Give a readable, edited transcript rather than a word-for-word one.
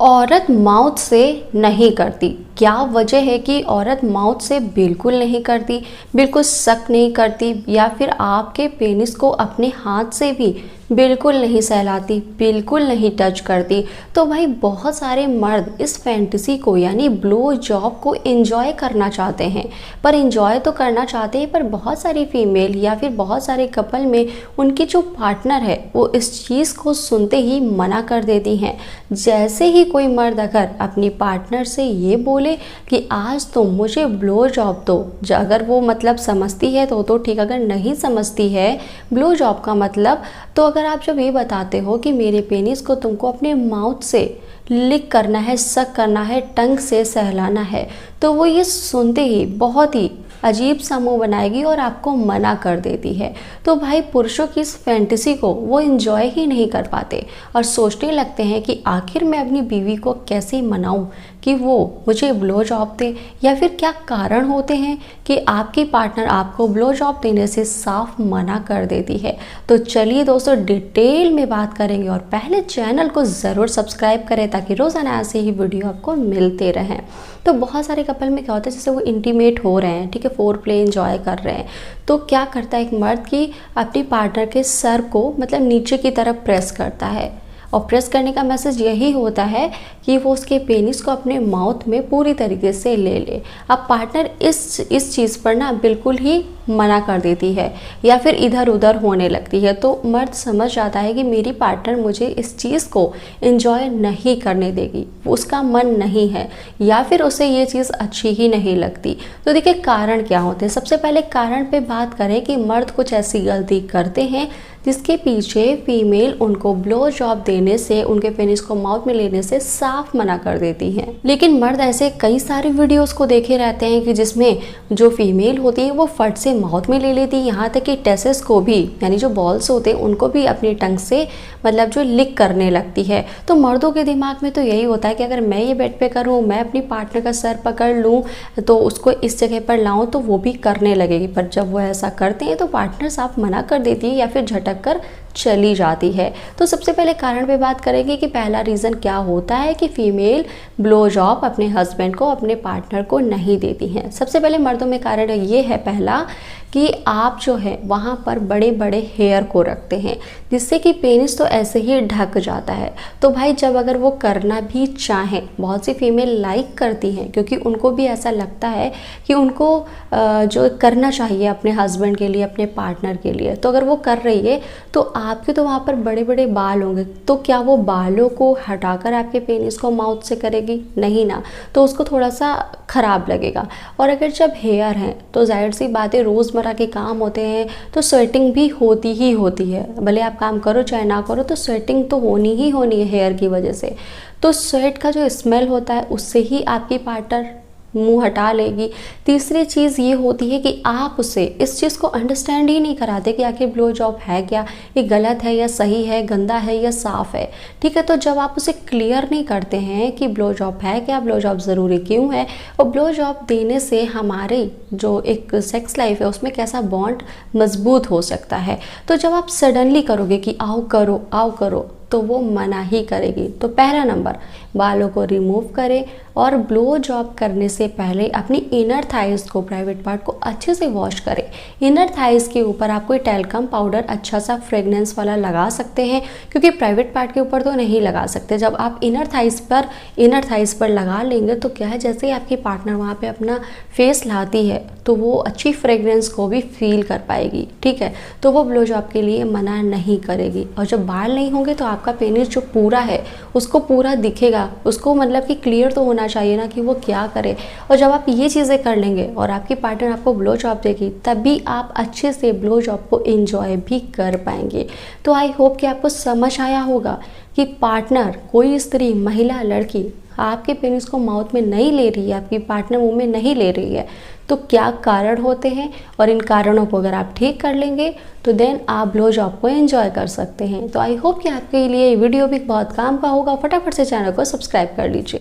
औरत माउथ से नहीं करती। क्या वजह है कि औरत माउथ से बिल्कुल नहीं करती, बिल्कुल शक नहीं करती, या फिर आपके पेनिस को अपने हाथ से भी बिल्कुल नहीं सहलाती, बिल्कुल नहीं टच करती? तो भाई बहुत सारे मर्द इस फैंटेसी को यानी ब्लो जॉब को एंजॉय करना चाहते हैं, पर एंजॉय तो करना चाहते हैं, पर बहुत सारी फीमेल या फिर बहुत सारे कपल में उनकी जो पार्टनर है वो इस चीज़ को सुनते ही मना कर देती हैं। जैसे ही कोई मर्द अगर अपनी पार्टनर से ये बोले कि आज तो मुझे ब्लो जॉब दो, अगर वो मतलब समझती है तो ठीक, अगर नहीं समझती है ब्लो जॉब का मतलब, तो अगर आप जब ये बताते हो कि मेरे पेनिस को तुमको अपने माउथ से लिक करना है, सक करना है, टंग से सहलाना है, तो वो ये सुनते ही बहुत ही अजीब सा मुंह बनाएगी और आपको मना कर देती है। तो भाई पुरुषों की इस फैंटेसी को वो एंजॉय ही नहीं कर पाते और सोचने लगते हैं कि आखिर मैं अपनी बीवी को कैसे मनाऊं कि वो मुझे ब्लो जॉब दे, या फिर क्या कारण होते हैं कि आपकी पार्टनर आपको ब्लो जॉब देने से साफ मना कर देती है। तो चलिए दोस्तों डिटेल में बात करेंगे, और पहले चैनल को ज़रूर सब्सक्राइब करें ताकि रोज़ाना ऐसे ही वीडियो आपको मिलते रहें। तो बहुत सारे कपल में क्या होता है, जैसे वो इंटीमेट हो रहे हैं, ठीक है, फोर प्ले एंजॉय कर रहे हैं, तो क्या करता है एक मर्द की अपनी पार्टनर के सर को मतलब नीचे की तरफ प्रेस करता है, और प्रेस करने का मैसेज यही होता है कि वो उसके पेनिस को अपने माउथ में पूरी तरीके से ले ले। अब पार्टनर इस चीज़ पर ना बिल्कुल ही मना कर देती है या फिर इधर उधर होने लगती है, तो मर्द समझ जाता है कि मेरी पार्टनर मुझे इस चीज़ को एंजॉय नहीं करने देगी, उसका मन नहीं है, या फिर उसे ये चीज़ अच्छी ही नहीं लगती। तो देखिए कारण क्या होते हैं। सबसे पहले कारण पे बात करें कि मर्द कुछ ऐसी गलती करते हैं जिसके पीछे फीमेल उनको ब्लो जॉब देने से, उनके पेनिस को माउथ में लेने से साफ मना कर देती है। लेकिन मर्द ऐसे कई सारे वीडियोस को देखे रहते हैं कि जिसमें जो फीमेल होती है वो फट से माउथ में ले लेती है, यहाँ तक कि टेसेस को भी यानी जो बॉल्स होते हैं उनको भी अपनी टंग से मतलब जो लिक करने लगती है। तो मर्दों के दिमाग में तो यही होता है कि अगर मैं ये बेड पे करूँ, मैं अपनी पार्टनर का सर पकड़ लूँ, तो उसको इस जगह पर लाऊं तो वो भी करने लगेगी। पर जब वो ऐसा करते हैं तो पार्टनर साफ मना कर देती है या फिर झटक कर चली जाती है। तो सबसे पहले कारण पे बात करेंगे कि पहला रीज़न क्या होता है कि फीमेल ब्लो जॉब अपने हस्बैंड को, अपने पार्टनर को नहीं देती हैं। सबसे पहले मर्दों में कारण ये है पहला कि आप जो है वहाँ पर बड़े बड़े हेयर को रखते हैं, जिससे कि पेनिस तो ऐसे ही ढक जाता है। तो भाई जब अगर वो करना भी चाहें, बहुत सी फीमेल लाइक करती हैं क्योंकि उनको भी ऐसा लगता है कि उनको जो करना चाहिए अपने हस्बैंड के लिए, अपने पार्टनर के लिए, तो अगर वो कर रही है तो आपके तो वहाँ पर बड़े बड़े बाल होंगे, तो क्या वो बालों को हटाकर आपके पेनिस को माउथ से करेगी? नहीं ना, तो उसको थोड़ा सा ख़राब लगेगा। और अगर जब हेयर हैं तो जाहिर सी बात है रोज़मर्रा के काम होते हैं तो स्वेटिंग भी होती ही होती है, भले आप काम करो चाहे ना करो, तो स्वेटिंग तो होनी ही होनी है हेयर की वजह से। तो स्वेट का जो स्मेल होता है उससे ही आपकी पार्टनर मुंह हटा लेगी। तीसरी चीज़ ये होती है कि आप उसे इस चीज़ को अंडरस्टैंड ही नहीं कराते कि आखिर ब्लो जॉब है क्या, ये गलत है या सही है, गंदा है या साफ़ है, ठीक है। तो जब आप उसे क्लियर नहीं करते हैं कि ब्लो जॉब है क्या, ब्लो जॉब ज़रूरी क्यों है, और ब्लो जॉब देने से हमारी जो एक सेक्स लाइफ है उसमें कैसा बॉन्ड मजबूत हो सकता है, तो जब आप सडनली करोगे कि आओ करो, तो वो मना ही करेगी। तो पहला नंबर, बालों को रिमूव करें और ब्लो जॉब करने से पहले अपनी इनर थाइस को, प्राइवेट पार्ट को अच्छे से वॉश करें। इनर थाइस के ऊपर आप कोई टैल्कम पाउडर अच्छा सा फ्रेगनेंस वाला लगा सकते हैं, क्योंकि प्राइवेट पार्ट के ऊपर तो नहीं लगा सकते। जब आप इनर थाइस पर लगा लेंगे तो क्या है, जैसे ही आपकी पार्टनर वहाँ पे अपना फेस लाती है तो वो अच्छी फ्रेगरेंस को भी फील कर पाएगी, ठीक है। तो वो ब्लो जॉब के लिए मना नहीं करेगी। और जब बाल नहीं होंगे तो आपका पेनिस जो पूरा है उसको पूरा दिखेगा, उसको मतलब कि क्लियर तो होना चाहिए ना कि वो क्या करे। और जब आप ये चीज़ें कर लेंगे और आपकी पार्टनर आपको ब्लो जॉब देगी, तभी आप अच्छे से ब्लो जॉब को एंजॉय भी कर पाएंगे। तो आई होप कि आपको समझ आया होगा कि पार्टनर, कोई स्त्री, महिला, लड़की आपके पेनिस को माउथ में नहीं ले रही है, आपकी पार्टनर मुंह में नहीं ले रही है, तो क्या कारण होते हैं, और इन कारणों को अगर आप ठीक कर लेंगे तो देन आप ब्लो जॉब को एंजॉय कर सकते हैं। तो आई होप कि आपके लिए ये वीडियो भी बहुत काम का होगा। फटाफट से चैनल को सब्सक्राइब कर लीजिए।